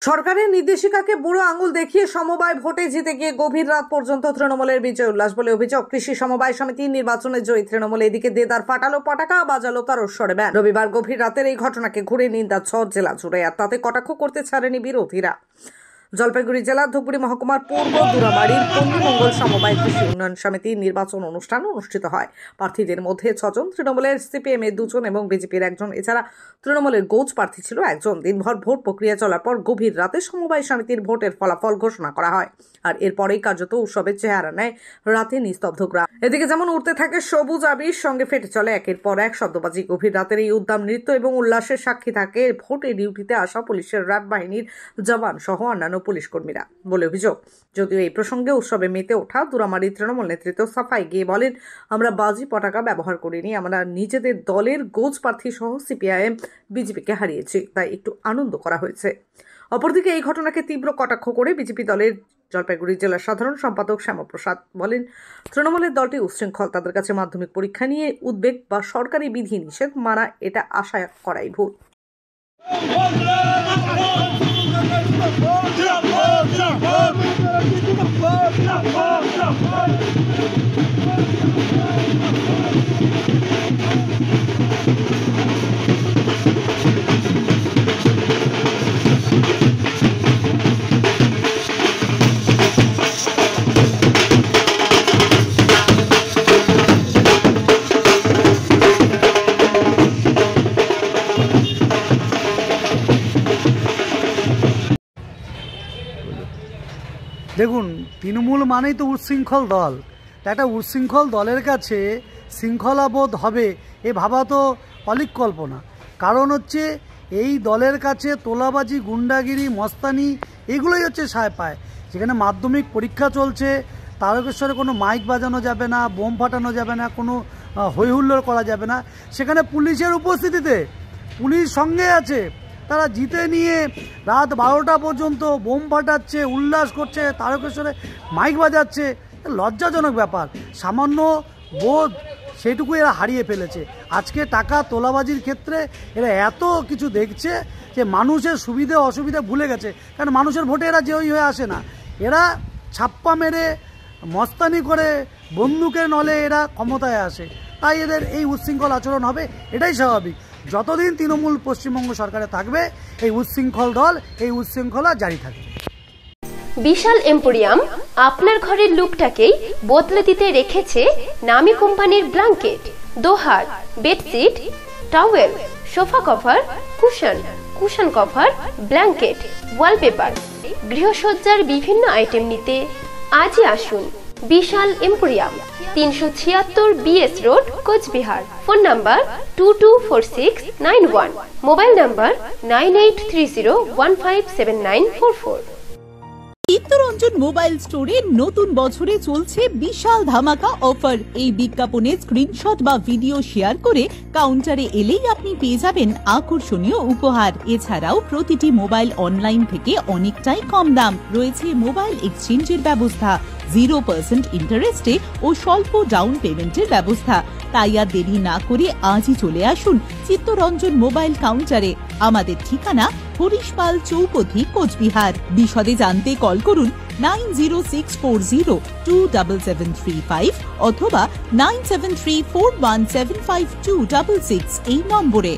সরকারের নির্দেশিকাকে বুড়ো আঙুল দেখিয়ে সমবায় ভোটে জিতে গিয়ে গভীর রাত পর্যন্ত তৃণমূলের বিজয় উল্লাস বলে অভিযোগ। কৃষি সমবায় সমিতির নির্বাচনে জয়ী তৃণমূল এদিকে দেদার ফাটালো পটাকা, বাজালো তার স্বরে ব্যান্ড। রবিবার গভীর রাতের এই ঘটনাকে ঘুরে নিন্দা ঝড় জেলা জুড়ে, আর তাতে কটাক্ষ করতে ছাড়েনি বিরোধীরা। জলপাইগুড়ি জেলার ধূপগুড়ি মহকুমার পূর্ব দুরাবাড়ির পল্লীমঙ্গল সমবায় কৃষি উন্নয়ন সমিতির নির্বাচন অনুষ্ঠান অনুষ্ঠিত হয়। প্রার্থীদের মধ্যে 6 জন, তৃণমূলের সিপিএম এর 2 জন এবং বিজেপির 1 জন, এছাড়া তৃণমূলের গোচ প্রার্থী ছিল 1 জন। দিনভর ভোট প্রক্রিয়া চলার পর গভীর রাতে সমবায় সমিতির ভোটের ফলাফল ঘোষণা করা হয়, আর এরপরেই কার্যত উৎসবের চেহারা নেয় রাতে নিস্তব্ধ গ্রাম। এদিকে যেমন উঠতে থাকে সবুজ আবির, সঙ্গে ফেটে চলে একের পর এক শব্দবাজি। গভীর রাতের এই উদ্দাম নৃত্য এবং উল্লাসের সাক্ষী থাকে ভোটে ডিউটিতে আসা পুলিশের র্যাব বাহিনীর জওয়ান সহ অন্যান্য পুলিশ কর্মীরা বলে অভিযোগ। যদিও এই প্রসঙ্গে উৎসবে মেতে ওঠা দুরামারি তৃণমূল নেতৃত্ব সাফাই গিয়ে বলেন, আমরা বাজি পটাকা ব্যবহার করিনি, আমরা নিজেদের দলের গোচ প্রার্থী সহ সিপিআইএম বিজেপিকে হারিয়েছি, তাই একটু আনন্দ করা হয়েছে। অপরদিকে এই ঘটনাকে তীব্র কটাক্ষ করে বিজেপি দলের জলপাইগুড়ি জেলার সাধারণ সম্পাদক শ্যামাপ্রসাদ বলেন, তৃণমূলের দলটি উচ্ছৃঙ্খল, তাদের কাছে মাধ্যমিক পরীক্ষা নিয়ে উদ্বেগ বা সরকারি বিধি নিষেধ মানা এটা আশা করাই ভুল। দেখুন, তৃণমূল মানেই তো উচ্ছৃঙ্খল দল। একটা উচ্ছৃঙ্খল দলের কাছে শৃঙ্খলাবোধ হবে এ ভাবা তো অলিক কল্পনা। কারণ হচ্ছে এই দলের কাছে তোলাবাজি, গুন্ডাগিরি, মস্তানি এগুলোই হচ্ছে সায় পায়। যেখানে মাধ্যমিক পরীক্ষা চলছে, তারকেশ্বরে কোনো মাইক বাজানো যাবে না, বোম ফাটানো যাবে না, কোনো হইহুল্লোড় করা যাবে না। সেখানে পুলিশের উপস্থিতিতে, পুলিশ সঙ্গে আছে, তারা জিতে নিয়ে রাত 12টা পর্যন্ত বোম ফাটাচ্ছে, উল্লাস করছে, তারকেশ্বরে মাইক বাজাচ্ছে। লজ্জাজনক ব্যাপার। সামান্য বোধ সেটুকু এরা হারিয়ে ফেলেছে। আজকে টাকা তোলাবাজির ক্ষেত্রে এরা এত কিছু দেখছে যে মানুষের সুবিধে অসুবিধা ভুলে গেছে। কারণ মানুষের ভোটে এরা জয়ী হয়ে আসে না, এরা ছাপ্পা মেরে মস্তানি করে বন্দুকের নলে এরা ক্ষমতায় আসে। তাই এদের এই উচ্ছৃঙ্খল আচরণ হবে, এটাই স্বাভাবিক। যতদিন তৃণমূল পশ্চিমবঙ্গ সরকারে থাকবে এই উচ্ছৃঙ্খল দল, এই উচ্ছৃঙ্খলা জারি থাকবে। বিশাল এম্পোরিয়াম আপনার ঘরের লুকটাকেই বদলে দিতে রেখেছে নামি কোম্পানির ব্ল্যাঙ্কেট, দোহার, bedsheet, towel, sofa cover, cushion cover, blanket, wallpaper, গৃহসজ্জার বিভিন্ন আইটেম নিতে আজই আসুন Bishal emporium, 376 BS road, Cooch Behar. Phone number 224691, mobile number 9830157944। Chittaranjan mobile স্টোরে নতুন বছরে চলছে বিশাল ধামাকা অফার। এই বিজ্ঞাপনের স্ক্রিনশট বা ভিডিও শেয়ার করে কাউন্টারে এলেই আপনি পেয়ে যাবেন আকর্ষণীয় উপহার। এছাড়াও প্রতিটি মোবাইল অনলাইন থেকে অনেকটাই কম দাম। রয়েছে মোবাইল এক্সচেঞ্জের ব্যবস্থা, 0% ইন্টারেস্টে ও স্বল্প ডাউন পেমেন্টের ব্যবস্থা। তাই আর দেরি না করে আজই চলে আসুন চিত্তরঞ্জন মোবাইল কাউন্টারে। আমাদের ঠিকানা হরিশপাল চৌপথি, কোচবিহার। বিশদে জানতে কল করুন 9064027735 অথবা 9734175266 এই নম্বরে।